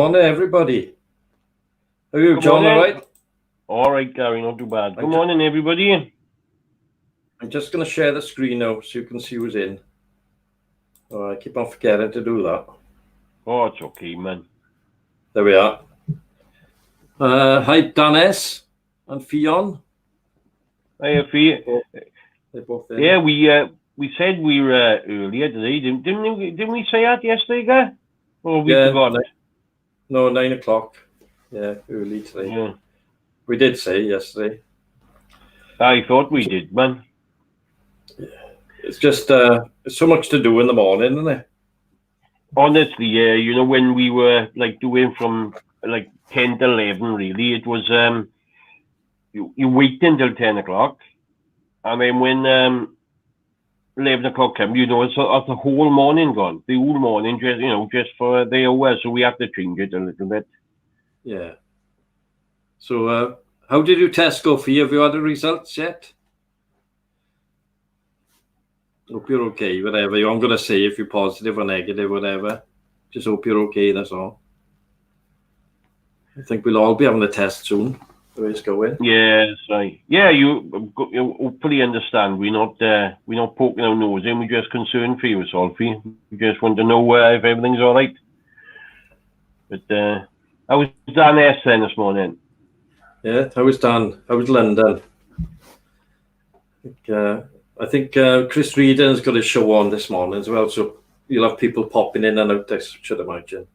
morning, everybody. How are you, Good John? morning. All right? All right, Gary, not too bad. Good I'm morning, everybody. I'm just going to share the screen now so you can see who's in. I keep on forgetting to do that. Oh, it's okay, man. There we are. Hi, Dan S. and Fionn. Hi, Faye. They're both in. Yeah, we said we were earlier today, didn't we say that yesterday, guy? Or we forgot? No, 9 o'clock. Yeah, early today. Yeah. We did say yesterday. I thought we did, man. Yeah. It's just so much to do in the morning, isn't it? Honestly, yeah, you know, when we were like doing from like 10 to 11, really, it was you wait until 10 o'clock, and then when 11 o'clock came, you know, it's the whole morning gone. The whole morning, just for the hour, so we have to change it a little bit. Yeah. So, how did your test go for you? Have you had the results yet? Hope you're okay, whatever. I'm going to say if you're positive or negative, whatever. Just hope you're okay, that's all. I think we'll all be having a test soon, the way it's going. Yes, right. Yeah, you hopefully understand. We're not poking our nose in. We're just concerned for you, Sophie. We just want to know if everything's all right. But I was Dan S then this morning. Yeah, how was Dan? How was London? I think Chris Reedon's got a show on this morning as well, so you'll have people popping in and out, I should imagine.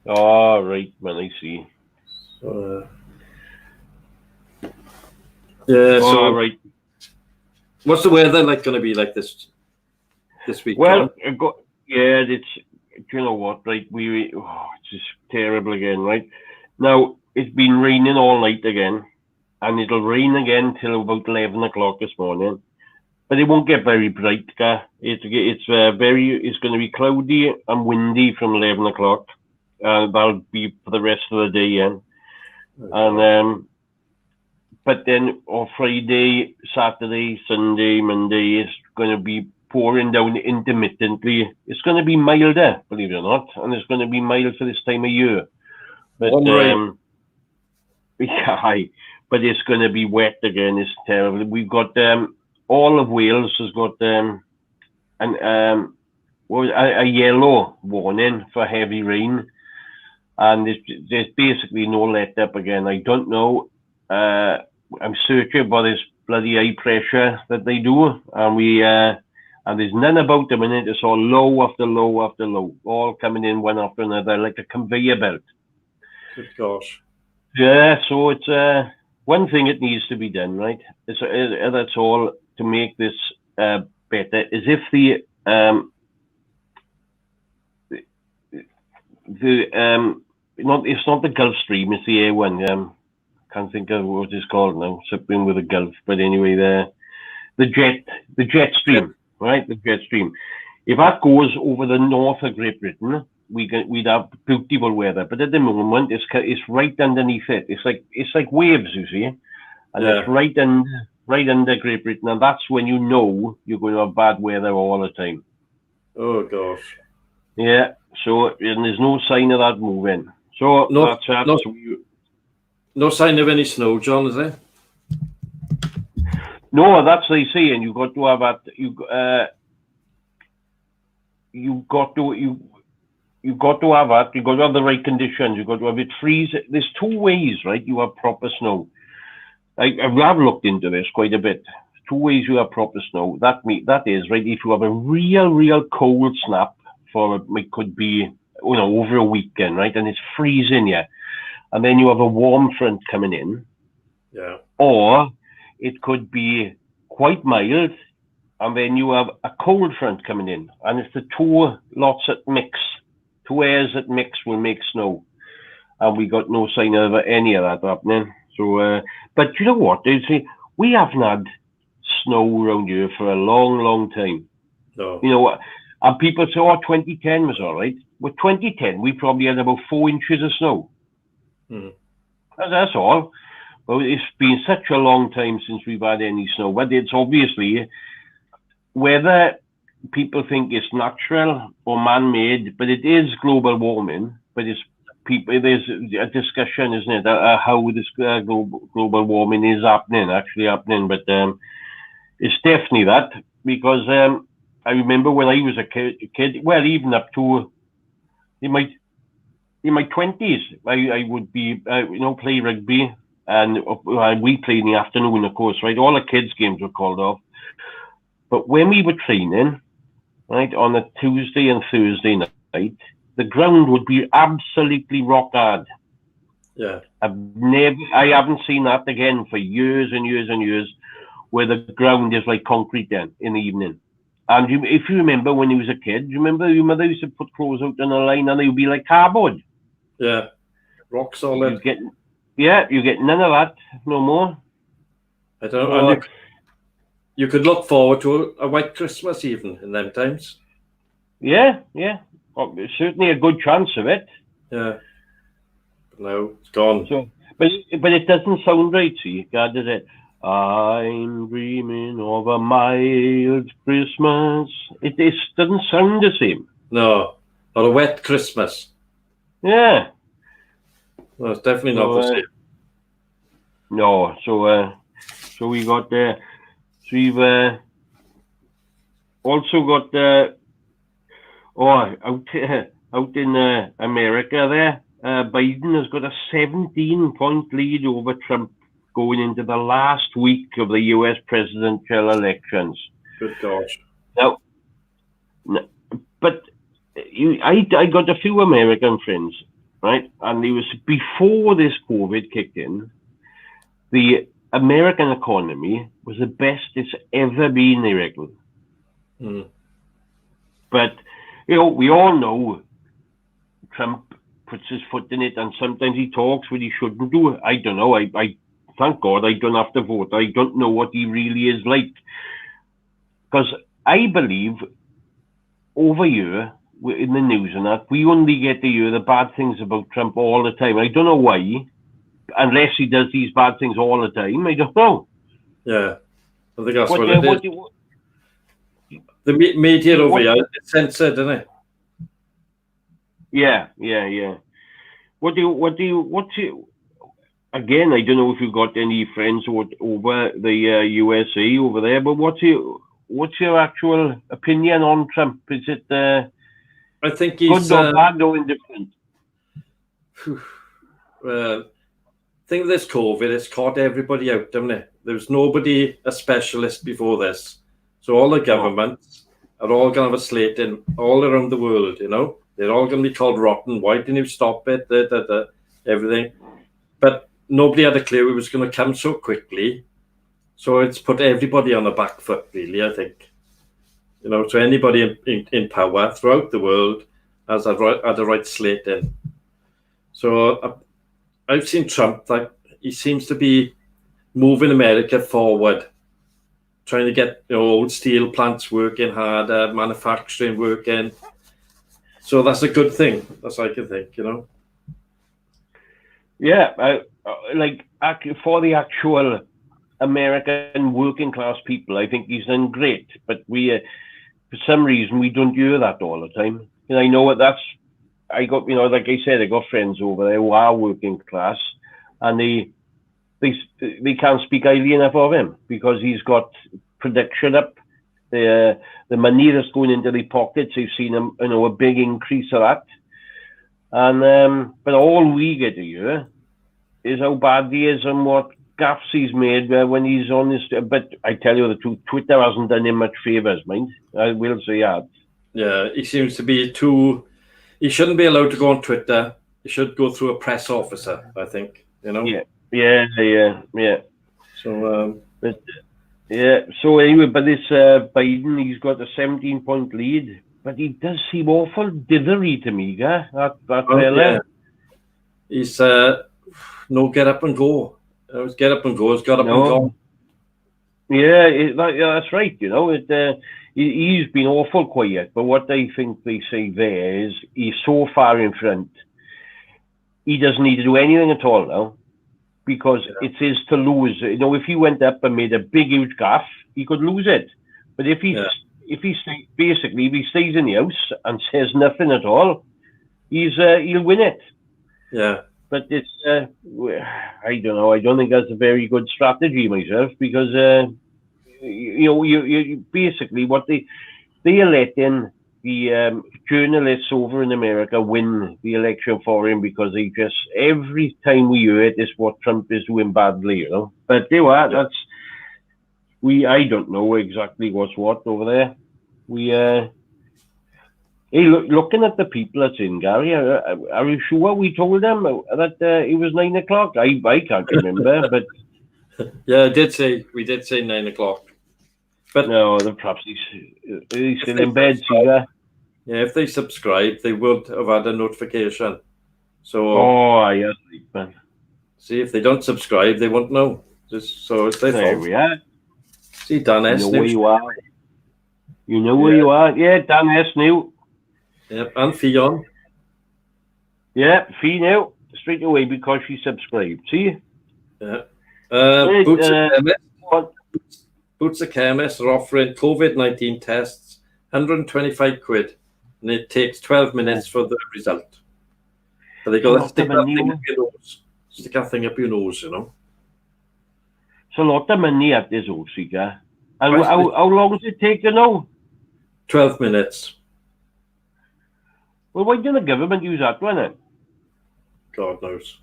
Oh, right, man, I see. Yeah, so right. What's the weather like going to be like this week? Well, it's, you know what, right, it's just terrible again, right? Now, it's been raining all night again, and it'll rain again till about 11 o'clock this morning. But it won't get very bright, it's going to be cloudy and windy from 11 o'clock. That'll be for the rest of the day, yeah. Okay. And but then on Friday, Saturday, Sunday, Monday, it's going to be pouring down intermittently. It's going to be milder, believe it or not, and it's going to be mild for this time of year. But yeah, but it's going to be wet again. It's terrible. We've got all of Wales has got a yellow warning for heavy rain, and there's basically no let up again. I don't know. I'm searching about this bloody high pressure that they do, and there's none about them in it. It's all low after low after low, all coming in one after another like a conveyor belt. Good gosh. Yeah, so it's one thing that needs to be done, right? That's all to make this better. Is if it's not the Gulf Stream, it's the A1. Can't think of what it's called now. Something with a Gulf, but anyway, the jet stream, right? The jet stream. If that goes over the north of Great Britain, we'd have beautiful weather. But at the moment, it's right underneath it. It's like waves, you see, and it's right under Great Britain, and that's when you know you're going to have bad weather all the time. Oh gosh. Yeah. So and there's no sign of that moving. So no sign of any snow, John, is there? No, that's they say, and you've got to have that. You've got to have that. You've got to have the right conditions. You've got to have it freeze. There's two ways, right? You have proper snow. I've looked into this quite a bit. Two ways you have proper snow. That is right. If you have a real cold snap it could be over a weekend, right, and it's freezing, yeah. And then you have a warm front coming in. Yeah. Or it could be quite mild, and then you have a cold front coming in. And it's the two lots that mix. Two airs that mix will make snow. And we got no sign of any of that happening. So, but you know what? We haven't had snow around here for a long time. No. You know what? And people say, 2010 was all right. With 2010, we probably had about 4 inches of snow. That's all. Well, it's been such a long time since we've had any snow. But it's obviously, whether people think it's natural or man-made, but it is global warming, but it's people, there's a discussion, isn't it, how this global warming is actually happening. But it's definitely that, because I remember when I was a kid, well, even up to in my 20s, I would be, play rugby, and we play in the afternoon, of course, right? All the kids' games were called off. But when we were training, right, on a Tuesday and Thursday night, the ground would be absolutely rock hard. Yeah. I haven't seen that again for years and years and years, where the ground is like concrete then in the evening. And if you remember when you was a kid, you remember your mother used to put clothes out on a line and they would be like cardboard. Yeah. Rock solid. You get none of that no more. I don't know. And you could look forward to a white Christmas even in them times. Yeah. Well, certainly a good chance of it. Yeah. But now it's gone. So, but it doesn't sound right to you, God, does it? I'm dreaming of a mild Christmas. It doesn't sound the same. No. Or a wet Christmas. Yeah. No, it's definitely not the same. No. So we got so we've also got out in America there, Biden has got a 17-point lead over Trump going into the last week of the US presidential elections. Good gosh. Now, but I got a few American friends, right? And it was before this COVID kicked in, the American economy was the best it's ever been, I reckon. But, we all know Trump puts his foot in it, and sometimes he talks what he shouldn't do. I don't know. I thank God I don't have to vote. I don't know what he really is like. Because I believe over here, in the news and that, we only get to hear the bad things about Trump all the time. I don't know why, unless he does these bad things all the time. I don't know. Yeah, I think that's what it is. The media over here, it's censored, isn't it? Yeah. Again, I don't know if you've got any friends over the USA over there, but what's your actual opinion on Trump? Is it I think he's good or bad or indifferent? I think this COVID, it's caught everybody out, hasn't it? There was nobody a specialist before this. So all the governments are all going to have a slate in all around the world, They're all going to be called rotten. Why didn't you stop it? Everything. But nobody had a clue it was going to come so quickly. So it's put everybody on the back foot, really, I think. So anybody in power throughout the world has had a right slate in. So I've seen Trump, he seems to be moving America forward, trying to get old steel plants working harder, manufacturing working. So that's a good thing. That's what I can think, Yeah, for the actual American working class people, I think he's done great. But we, for some reason, we don't hear that all the time. And I know what that's. I got, like I said, I got friends over there who are working class, and they can't speak highly enough of him because he's got production up. The money that's going into the pockets, you've seen a big increase of that. And but all we get to hear is how bad he is and what gaffes he's made when he's on this. But I tell you the truth, Twitter hasn't done him much favours, mind. I will say that. Yeah, he seems to be too. He shouldn't be allowed to go on Twitter. He should go through a press officer, I think. Yeah. So. So anyway, but this Biden, he's got a 17-point lead, but he does seem awful dithery to me, that fella. Yeah. He's no get up and go. Get up and go. He's got up and gone. Yeah, that's right. He's been awful quiet, but what I think they say there is he's so far in front, he doesn't need to do anything at all now. Because it's his to lose. If he went up and made a big, huge gaffe, he could lose it. But if he stays in the house and says nothing at all, he'll win it. Yeah. But it's, I don't know. I don't think that's a very good strategy myself because, you basically what they are letting the journalists over in America win the election for him because they just, every time we hear it, is what Trump is doing badly, you know. But they were, that's, I don't know exactly what's what over there. Hey, looking at the people that's in, Gary, are you sure we told them that it was 9 o'clock? I can't remember, but Yeah, we did say 9 o'clock. But no, perhaps he's still in bed, see ya. Yeah, if they subscribe, they would have had a notification. So, oh, yes, man. See, if they don't subscribe, they won't know. So it's their fault. There we are. See, Dan S. You know where you are. You know where you are. Yeah, Dan S. New. Yep, and Fionn. Yeah, Faye now, straight away because she subscribed. See? Yeah. Boots the Chemist are offering COVID-19 tests, 125 quid, and it takes 12 minutes for the result. But they got to stick that thing up your nose. Stick that thing up your nose, you know. It's a lot of money at this Osika. And how long does it take to know? 12 minutes. Well, why didn't the government use that one then? God knows.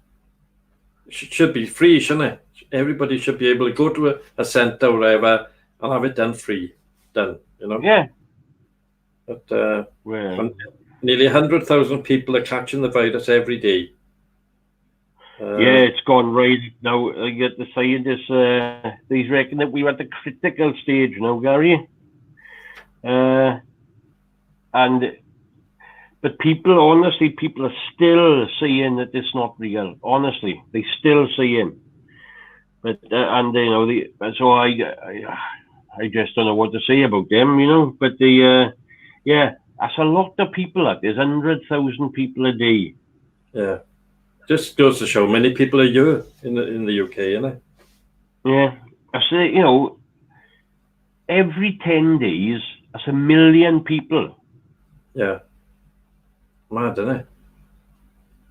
It should be free, shouldn't it? Everybody should be able to go to a centre or wherever and have it done free. Done, you know? Yeah. But nearly 100,000 people are catching the virus every day. Yeah, it's gone right now. I get the scientists, they reckon that we're at the critical stage now, Gary. But people, honestly, people are still saying that it's not real. Honestly, they still saying. But and you know, so I just don't know what to say about them, you know. But that's a lot of people. There's 100,000 people a day. Yeah, just goes to show many people are here in the UK, isn't it? Yeah, I say, you know, every 10 days, that's 1 million people. Yeah, mad, isn't it?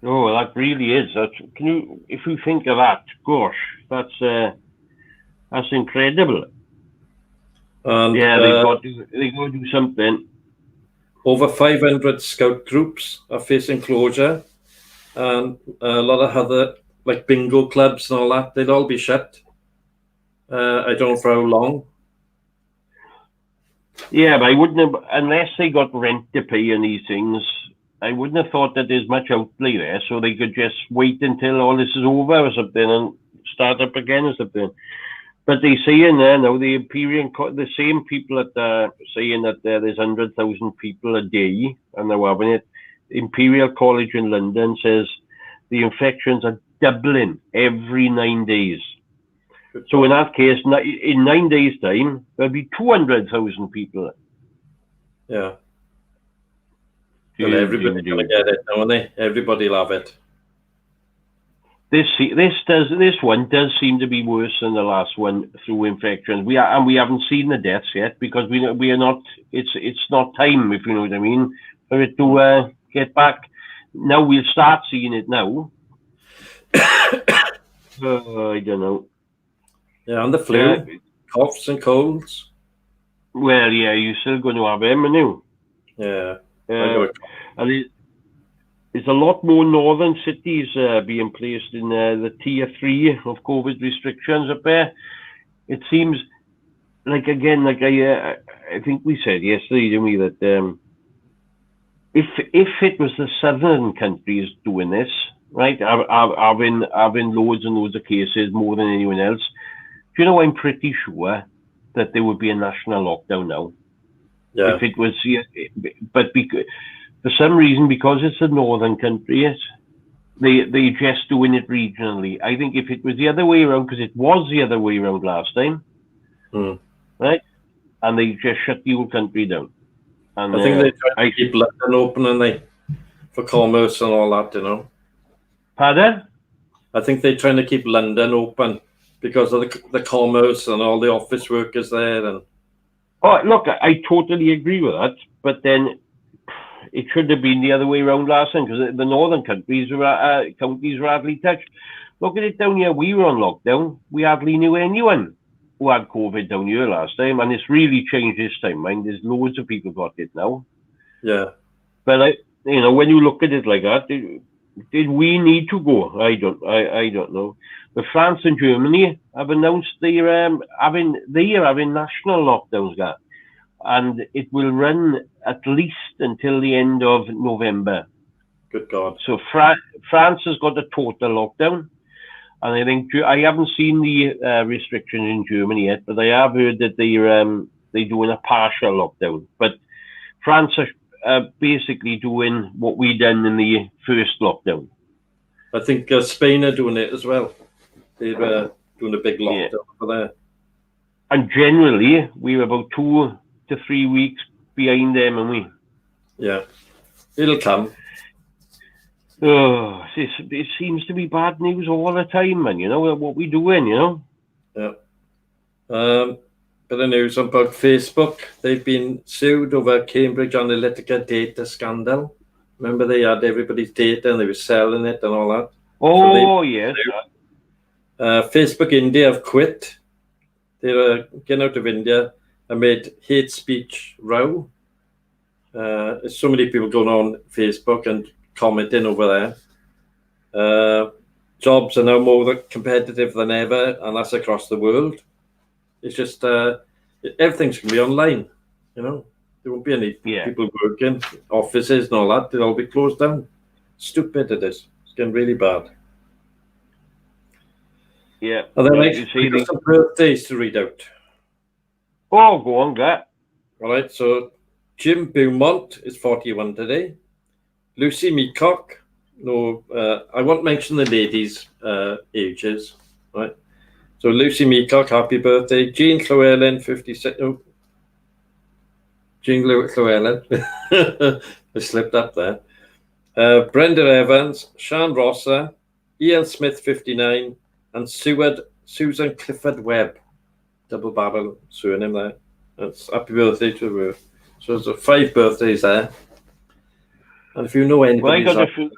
Oh, that really is. If you think of that, gosh, that's incredible. And yeah, they got to do something. Over 500 scout groups are facing closure, and a lot of other, like bingo clubs and all that, they'd all be shut. I don't know for how long. Yeah, but I wouldn't have, unless they got rent to pay and these things, I wouldn't have thought that there's much outlay there, so they could just wait until all this is over or something and start up again or something. But they saying there now, the Imperial, the same people that are saying that there's 100,000 people a day and they're having it. Imperial College in London says the infections are doubling every 9 days. So in that case, in 9 days' time, there'll be 200,000 people. Yeah. Well, everybody's gonna get it, don't they? Everybody love it. This one does seem to be worse than the last one through infections. We haven't seen the deaths yet because we are not. It's not time, if you know what I mean, for it to get back. Now we'll start seeing it now. I don't know. Yeah, and the flu, coughs and colds. Well, yeah, you're still going to have them, aren't you? Yeah. And there's a lot more northern cities being placed in the tier 3 of COVID restrictions up there. It seems like, again, like I think we said yesterday, didn't we, that if it was the southern countries doing this, right, having loads and loads of cases more than anyone else, do you know, I'm pretty sure that there would be a national lockdown now. Yeah. If it was, but for some reason, because it's a northern country, they just doing it regionally. I think if it was the other way around, because it was the other way around last time, right? And they just shut the whole country down. And I think they try to keep London open, and for commerce and all that, you know. Pardon? I think they're trying to keep London open because of the commerce and all the office workers there. And oh, look, I totally agree with that. But then, it should have been the other way around last time because the northern counties were hardly touched. Look at it down here. We were on lockdown. We hardly knew anyone who had COVID down here last time, and it's really changed this time. Mind, there's loads of people got it now. Yeah. But when you look at it like that, did we need to go? I don't know. But France and Germany have announced they are having national lockdowns, guys. And it will run at least until the end of November. Good God. So France has got a total lockdown. And I think I haven't seen the restrictions in Germany yet, but I have heard that they're doing a partial lockdown. But France are basically doing what we done in the first lockdown. I think Spain are doing it as well. They're doing a big lockdown over there. And generally, we were about 2 to 3 weeks behind them, and we. Yeah, it'll come. Oh, it seems to be bad news all the time, man. You know what we doing, you know? Yeah. Bit of news about Facebook. They've been sued over Cambridge Analytica data scandal. Remember, they had everybody's data and they were selling it and all that. Oh, yes. Facebook India have quit. They're getting out of India and made hate speech row. There's so many people going on Facebook and commenting over there. Jobs are now more competitive than ever, and that's across the world. It's just everything's going to be online, you know. There won't be any people working, offices and all that. They'll all be closed down. Stupid it is. It's getting really bad. Yeah. And then we've got some birthdays to read out. Oh, go on, Gat. All right, so Jim Beaumont is 41 today. Lucy Meacock, I won't mention the ladies' ages, right? So Lucy Meacock, happy birthday. Jean Llewellyn, 56. Oh, Jean Llewellyn. I slipped up there. Brenda Evans, Sian Rosser, Ian Smith, 59, and Susan Clifford Webb. Double barrel surname there. That's happy birthday to her. So there's 5 birthdays there. And if you know anybody's birthday,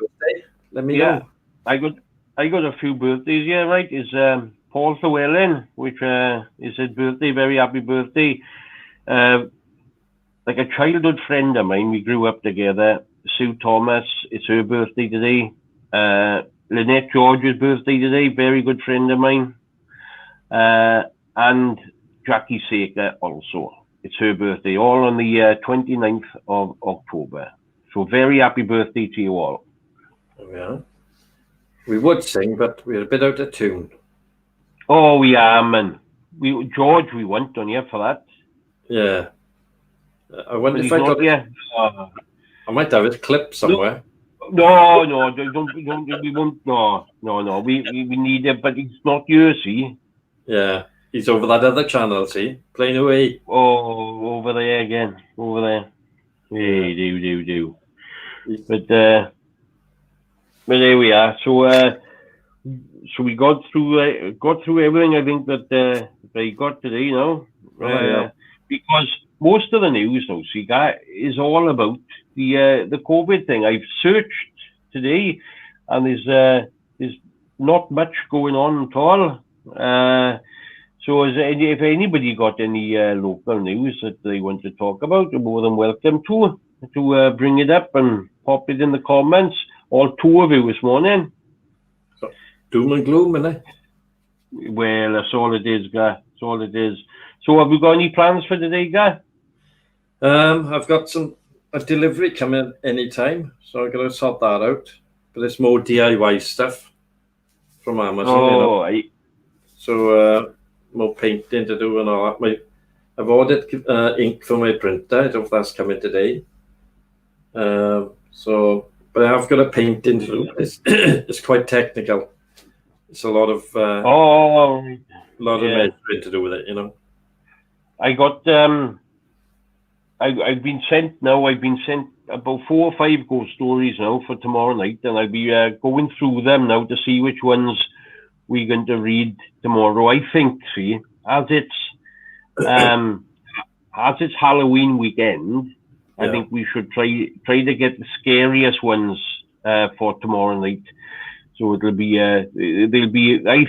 let me know. I got a few birthdays, right? Is Paul Llewellyn, which is his birthday, very happy birthday. Like a childhood friend of mine, we grew up together. Sue Thomas, it's her birthday today. Lynette George's birthday today, very good friend of mine. And Jackie Saker also. It's her birthday, all on the 29th of October. So very happy birthday to you all. Yeah. We would sing, but we're a bit out of tune. Oh, we are, man. George, we went on here for that. Yeah. I wonder if I got it. I might have it clipped somewhere. No, we won't. No. We need it, but it's not yours, see? Yeah. He's over that other channel, see? Playing away. Oh, over there again. Over there. Hey, do. But there we are. So we got through everything I think that they got today, you know. Because most of the news now, see, is all about the COVID thing. I've searched today, and there's not much going on at all. So if anybody got any local news that they want to talk about, you're more than welcome to bring it up and pop it in the comments. All 2 of you this morning. So, doom and gloom, innit? Well, that's all it is, Guy. That's all it is. So have we got any plans for today, Guy? I've got a delivery coming anytime, so I'm going to sort that out. But it's more DIY stuff from Amazon, you know. So more painting to do and all that. I've ordered ink for my printer. I don't know if that's coming today. But I have got a painting to do. It's quite technical. It's a lot of measuring to do with it, you know. I got I've been sent about 4 or 5 ghost stories now for tomorrow night, and I'll be going through them now to see which ones we're going to read tomorrow. I think, as it's Halloween weekend, I think we should try to get the scariest ones for tomorrow night. So they'll be. I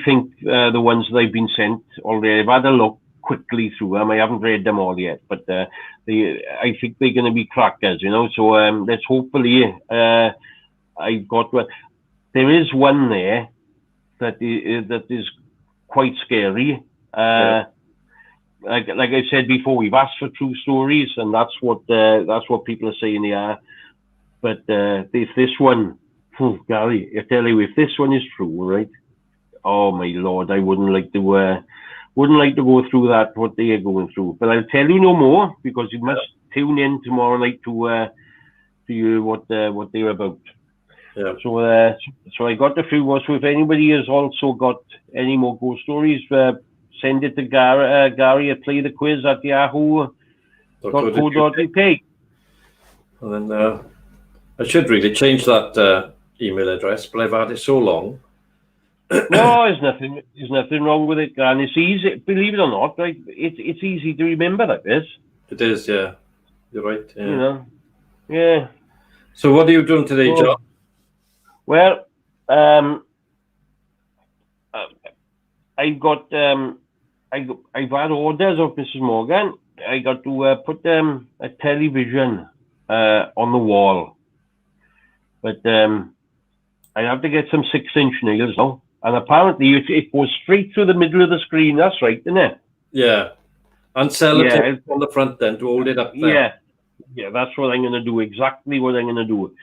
think the ones that I've been sent already. I've had a look quickly through them. I haven't read them all yet, but I think they're going to be crackers. So let's hopefully. I've got one. There is one there that is quite scary. Like I said before, we've asked for true stories, and that's what people are saying they are. But if this one, Gary, I tell you, if this one is true, right? Oh my Lord, I wouldn't like to go through that what they are going through. But I'll tell you no more because you must tune in tomorrow night to hear what they're about. Yeah. So I got a few more. So if anybody has also got any more ghost stories, send it to Gary at playthequiz@yahoo.co.uk. And then I should really change that email address, but I've had it so long. No, there's nothing wrong with it, and it's easy. Believe it or not, right? It's easy to remember like this. It is, yeah. You're right. Yeah. Yeah. So what are you doing today, John? Well, I've had orders of Mrs. Morgan. I got to put a television on the wall, but I have to get some 6-inch nails now. And apparently it goes straight through the middle of the screen. That's right, isn't it? Yeah. And sellotape on the front then to hold it up there. Yeah, that's what I'm going to do. Exactly what I'm going to do.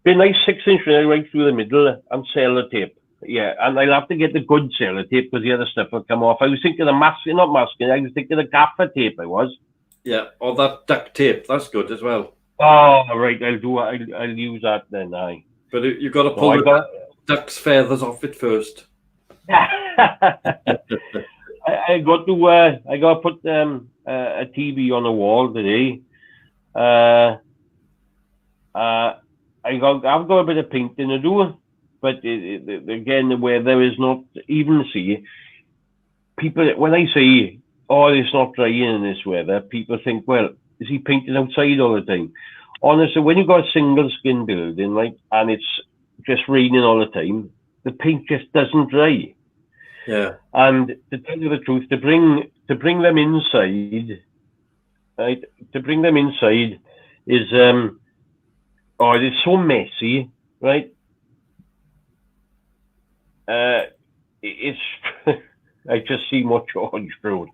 Be a nice 6-inch nail right through the middle and sellotape. Yeah, and I'll have to get the good sellotape because the other stuff will come off. I was thinking of masking, not masking. I was thinking of gaffer tape. I was. Yeah, or that duct tape. That's good as well. Oh, right. I'll use that then. Aye. But you've got to pull the duck's feathers off it first. I got to put a TV on the wall today. I've got a bit of painting to do, but again, where there is not even people, when I say, oh, it's not drying in this weather, people think, well, is he painting outside all the time? Honestly, when you've got a single skin building, right, and it's just raining all the time, the paint just doesn't dry. Yeah. And to tell you the truth, to bring them inside, right? To bring them inside is it's so messy, right? It's I just see what George wrote.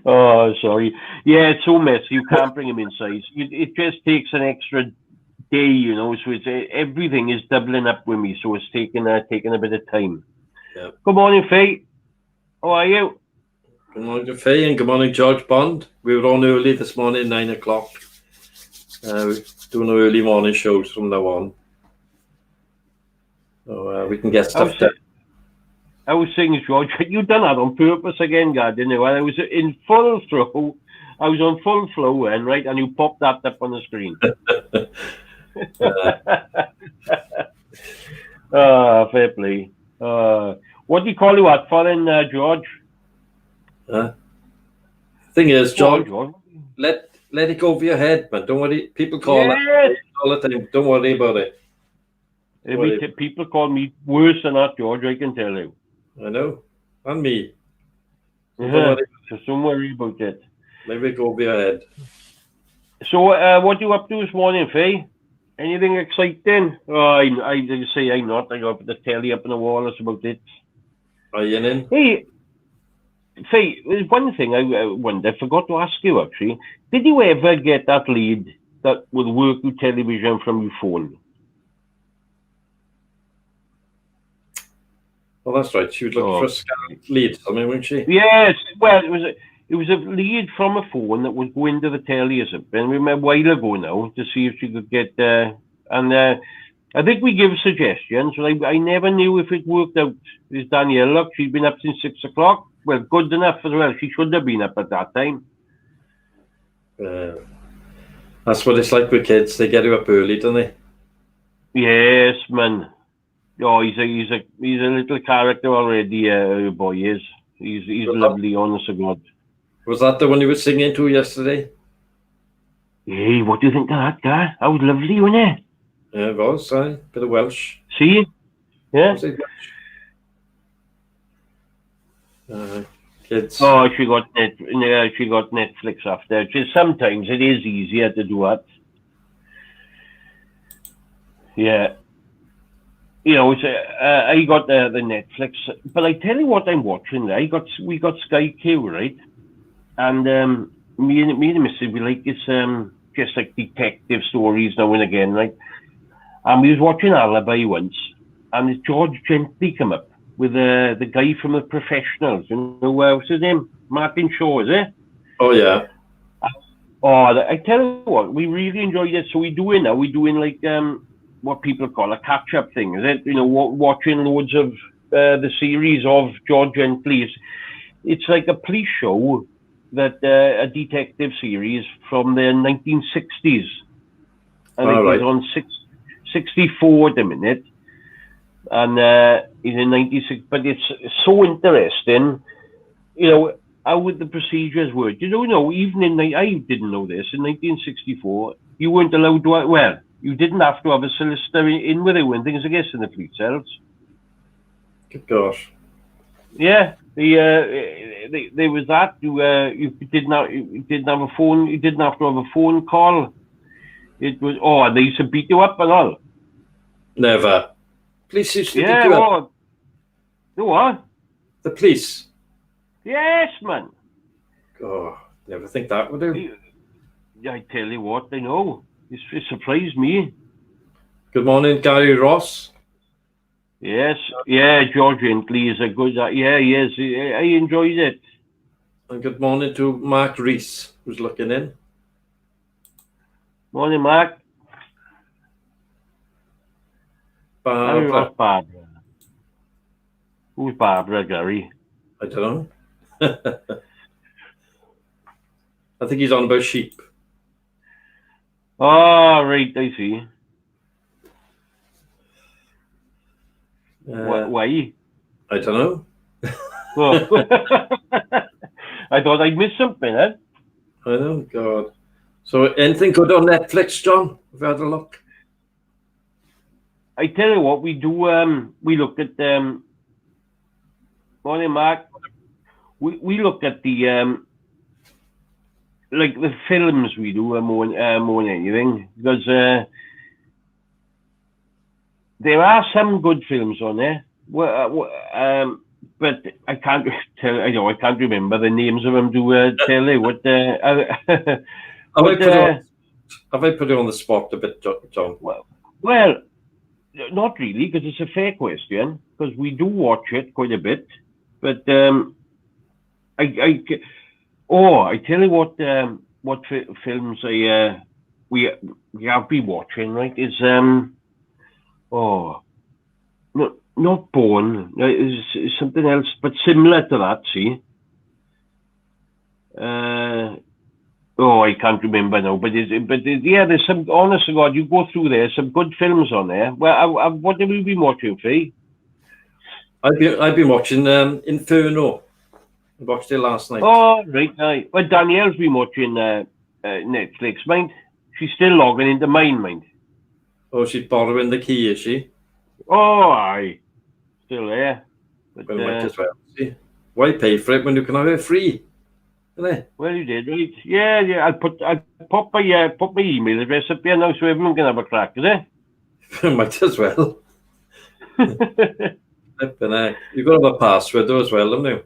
Oh, sorry. Yeah, it's so messy. You can't bring them inside. It just takes an extra day, So it's everything is doubling up with me. So it's taking a bit of time. Yeah. Good morning, Faye. How are you? Good morning, Faye, and good morning, George Bond. We were on early this morning, 9 o'clock. Doing early morning shows from now on. So we can get stuff done. I was saying, George, you done that on purpose again, God, didn't you? I was in full flow. I was on full flow then, right? And you popped that up on the screen. Fair play. What do you call you at for then, George? Thing is, George, let it go over your head, man. Don't worry. People call it all the time. Don't worry about it. People call me worse than that, George, I can tell you. I know. And me. So don't worry about it. Maybe it go over your head. So what are you up to this morning, Faye? Anything exciting? I say I'm not. I got the telly up on the wall. That's about it. Are you in? Hey, Faye, there's one thing I wonder. I forgot to ask you, actually. Did you ever get that lead that would work with television from your phone? Well, that's right. She was looking for a scanned lead, wasn't she? Yes. Well, it was a lead from a phone that would go into the telly or something. I remember a while ago now to see if she could get I think we give suggestions, but I never knew if it worked out. There's Danielle, look, she's been up since 6 o'clock. Well, good enough as well. She should have been up at that time. That's what it's like with kids. They get you up early, don't they? Yes, man. Oh, he's a little character already. Boy is. He's lovely, honest to God. Was that the one you were singing to yesterday? Hey, what do you think of that guy? That was lovely, wasn't it? Yeah, it was. Bit of Welsh. See? Yeah. Was it Welsh? Kids. Oh, she got Netflix after. Just sometimes it is easier to do that. Yeah. You know, I got the Netflix, but I tell you what I'm watching. We got Sky Q, right? And me and the missus, we like this just like detective stories now and again, right? And we was watching Alibi once, and George Gently come up with the guy from The Professionals. You know, what's his name? Martin Shaw, is it? Oh yeah. Oh, I tell you what, we really enjoyed it. So we doing now. We're doing like what people call a catch-up thing, is it? You know, watching loads of the series of George Gently. It's like a police show that a detective series from the 1960s. I think he's on 64 at the minute, and he's in 96. But it's so interesting, you know, how the procedures were. You don't know, even I didn't know this, in 1964, you weren't allowed to, well, you didn't have to have a solicitor in with you and things, I guess, in the police cells. Good gosh. Yeah, there was that. You didn't have a phone. You didn't have to have a phone call. It was, and they used to beat you up and all. Never. Police used to Yeah, beat you up. The what? The police. Yes, man. Oh, never think that would do. I tell you what, I know. It surprised me. Good morning, Gary Ross. Yes, yeah, George Gently is a good. Yeah, he is. I enjoyed it. And good morning to Mark Reese, who's looking in. Morning, Mark. Barbara. Barbara. Who's Barbara, Gary? I don't know. I think he's on about sheep. Oh, right, I see. Why? I don't know. Oh. I thought I'd missed something, eh? I know, God. So anything good on Netflix, John? Have you had a look? I tell you what, we do. We look at morning, Mark. We look at the like the films we do more than anything, because there are some good films on there. But I can't tell. I know I can't remember the names of them. To tell you what. Have I put it on the spot a bit, John? Well, not really, because it's a fair question. Because we do watch it quite a bit, but I tell you what films we have been watching, right? Is not Born. Is something else, but similar to that. See. I can't remember now, but yeah, there's some. Honest to God, you go through there, some good films on there. Well, what have you been watching, Faye? I've been watching Inferno. I watched it last night. Oh, right. Well, Danielle's been watching Netflix, mind. She's still logging into mine, mind. Oh, she's borrowing the key, is she? Oh, aye. Still there. But, well, might as well. See? Why pay for it when you can have it free? Isn't it? Well, you did, right? Yeah. I'll pop my email address up here now so everyone can have a crack, is it? Might as well. You've got to have a password though as well, haven't you?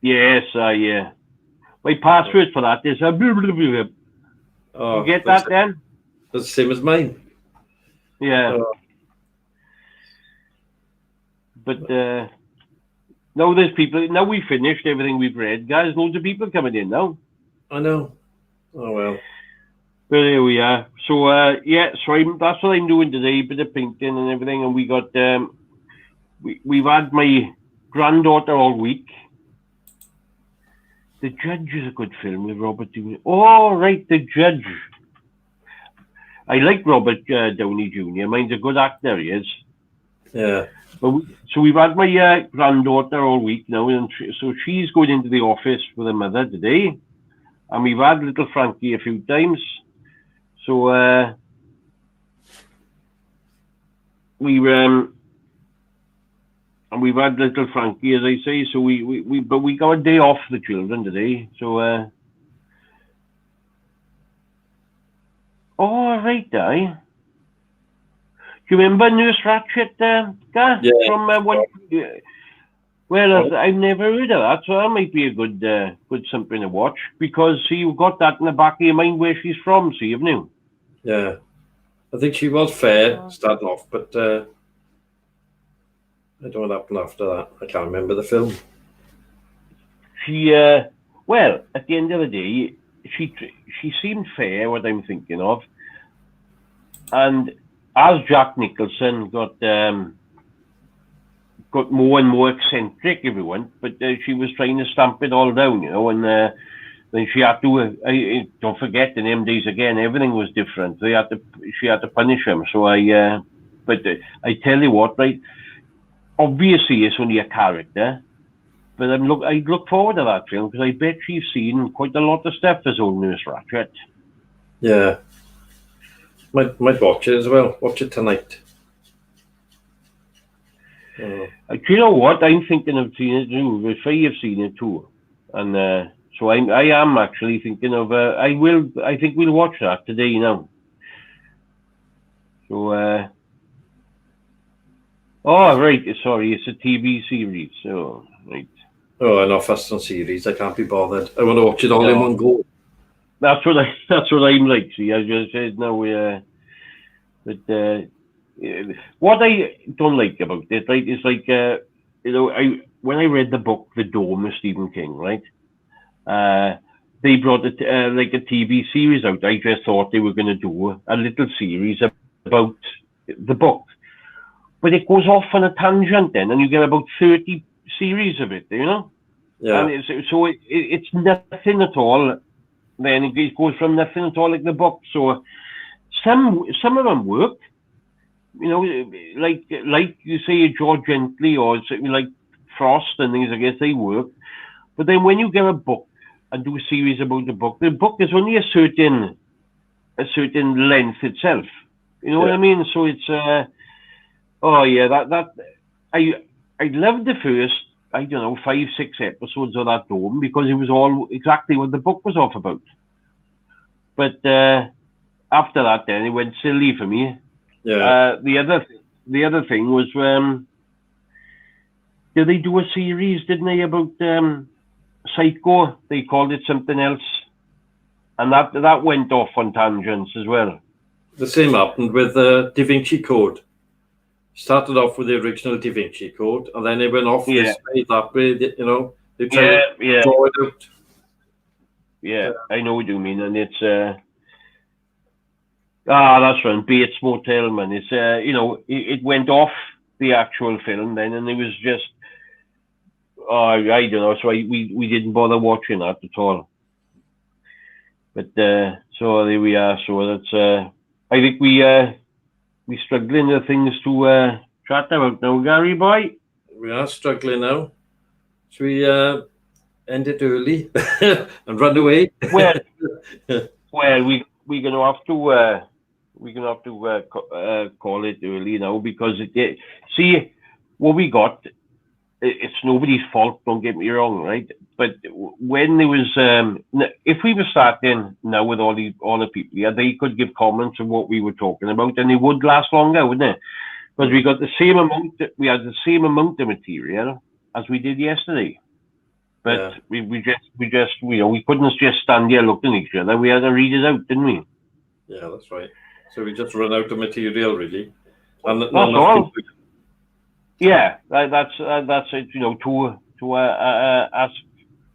Yes, yeah. My password for that is Oh, you get that then? That's the same as mine. Yeah. But now there's people. Now we finished everything we've read, guys. Loads of people coming in now. I know. Oh well. But here we are. So that's what I'm doing today. Bit of painting and everything, and we got we've had my granddaughter all week. The Judge is a good film with Robert Downey. Oh, right, The Judge. I like Robert Downey Jr. Mine's a good actor, he is. Yeah. But so we've had my granddaughter all week now, and so she's going into the office with her mother today. and we've had little Frankie a few times. So and we've had little Frankie, as I say. So but we got a day off the children today. So oh right, Do you remember Nurse Ratchet, Gar? Yeah. From one. Well, I've never heard of that, so that might be a good something to watch, because see, you've got that in the back of your mind where she's from, see, haven't you? Yeah. I think she was fair starting off, but I don't know what happened after that. I can't remember the film. She, well, at the end of the day, she seemed fair, what I'm thinking of, and as Jack Nicholson got more and more eccentric, if you want, but she was trying to stamp it all down, you know, and then she had to. Don't forget, in them days again, everything was different. She had to punish him. So but I tell you what, right? Obviously, it's only a character, but I look forward to that film, because I bet she's seen quite a lot of stuff as old Nurse Ratchet. Yeah, might watch it as well. Watch it tonight. Do you know what? I'm thinking of seeing it too. Faye have seen it too, and so I am actually thinking of. I think we'll watch that today now. So. Oh right, sorry, it's a TV series. So right. Oh, I know, Fast and series. I can't be bothered. I want to watch it all in one go. That's what I'm like. See, I just said no. But what I don't like about it, right, is like when I read the book The Dome of Stephen King, right, they brought it like a TV series out. I just thought they were going to do a little series about the book, but it goes off on a tangent then, and you get about 30 series of it, you know. Yeah. And it's nothing at all. Then it goes from nothing at all like the book. So some of them work. You know, like you say, George Gently or something like Frost and things, I guess they work. But then when you get a book and do a series about the book is only a certain length itself. You know what I mean? So it's oh yeah, that I loved the first, I don't know, 5-6 episodes of that Dome, because it was all exactly what the book was off about. But after that, then it went silly for me. Yeah. The other thing was, did they do a series, didn't they, about Psycho? They called it something else, and that went off on tangents as well. The same happened with Da Vinci Code. Started off with the original Da Vinci Code, and then it went off this way, that way. You know, they tried to draw it out. Yeah, I know what you mean, and it's that's right, Bates Motel, man. It's you know, it went off the actual film then, and it was just I don't know, so we didn't bother watching that at all. But so there we are. So that's I think we struggling with things to chat about now, Gary boy. We are struggling now. Should we end it early and run away? Well, we're gonna have to call it early now, because see what we got. It's nobody's fault. Don't get me wrong, right? But when there was, if we were starting now with all the people, yeah, they could give comments on what we were talking about, and it would last longer, wouldn't it? Because we got the same amount. We had the same amount of material as we did yesterday. But we just you know, we couldn't just stand here looking at each other. We had to read it out, didn't we? Yeah, that's right. So we just run out of material, really. And that's all. Yeah, that's it. You know, to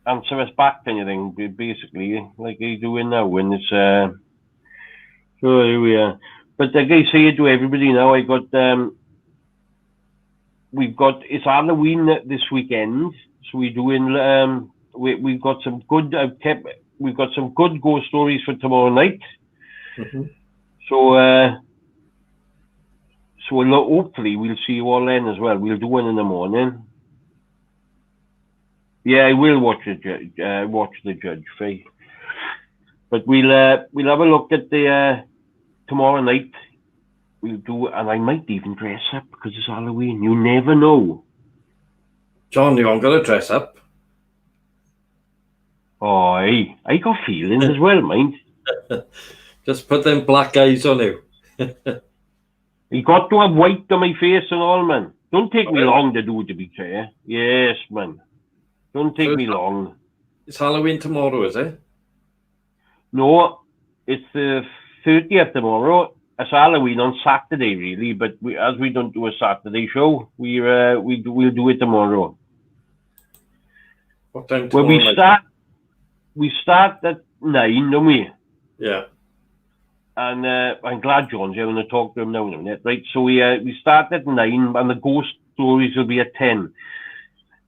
answer us back to anything, basically, like you're doing now. When it's so here we are. But like I say to everybody now, we've got it's Halloween this weekend, so we're doing we've got some good we've got some good ghost stories for tomorrow night. Mm-hmm. So hopefully we'll see you all then as well. We'll do one in the morning. Yeah, I will watch the judge, Faye. But we'll have a look at the tomorrow night. We'll do, and I might even dress up because it's Halloween. You never know. John, you aren't going to dress up. Oh, I got feelings as well, mind. Just put them black eyes on you. You got to have white on my face and all, man. Don't take me long to do it, to be fair. Yes, man. Don't take me long. It's Halloween tomorrow, is it? No, it's the 30th tomorrow. It's Halloween on Saturday, really. But as we don't do a Saturday show, we'll do it tomorrow. What time tomorrow? Well, we start at 9, don't we? Yeah. And I'm glad John's here. I'm going to talk to him now in a minute, right? So we start at 9, and the ghost stories will be at 10.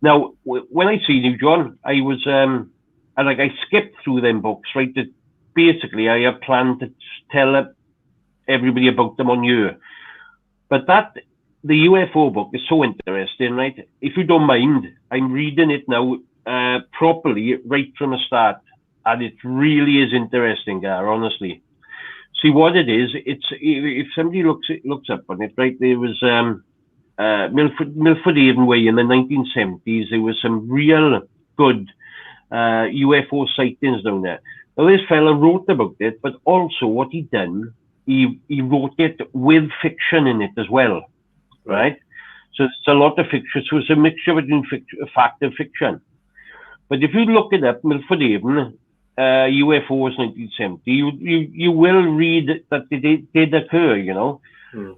Now, when I seen you, John, I was I skipped through them books, right? That basically I have planned to tell everybody about them on you. But the UFO book is so interesting, right? If you don't mind, I'm reading it now properly right from the start, and it really is interesting, Gar, honestly. See what it is. It's if somebody looks up on it, right? There was Milford Haven Way in the 1970s. There was some real good UFO sightings down there. Now this fella wrote about it, but also what he done, he wrote it with fiction in it as well, right? So it's a lot of fiction. So it's a mixture between fact and fiction. But if you look it up, Milford Haven, UFOs 1970, you will read that they did occur, you know.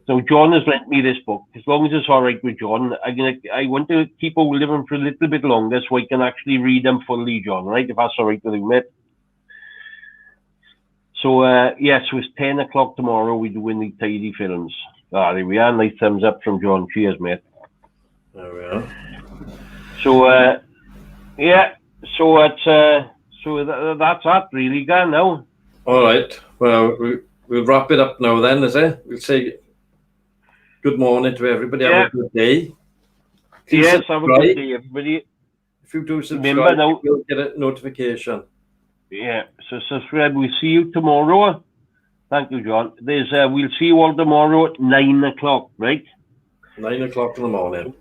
So John has lent me this book. As long as it's all right with John, I want to keep hold of him for a little bit longer so I can actually read them fully, John, right? If that's all right with you, mate. So, so it's 10 o'clock tomorrow. We do in the Tidy Films. There we are. Nice thumbs up from John. Cheers, mate. There we are. So, so it's... So that's that really, gone now. All right. Well, we'll wrap it up now then, is it? We'll say good morning to everybody. Have a good day. Please have a good day, everybody. If you do subscribe, remember now, you'll get a notification. Yeah, so subscribe. We'll see you tomorrow. Thank you, John. We'll see you all tomorrow at 9 o'clock, right? 9 o'clock in the morning.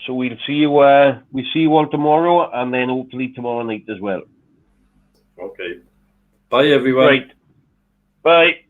So we'll see you all tomorrow, and then hopefully tomorrow night as well. Okay. Bye, everyone. Right. Bye.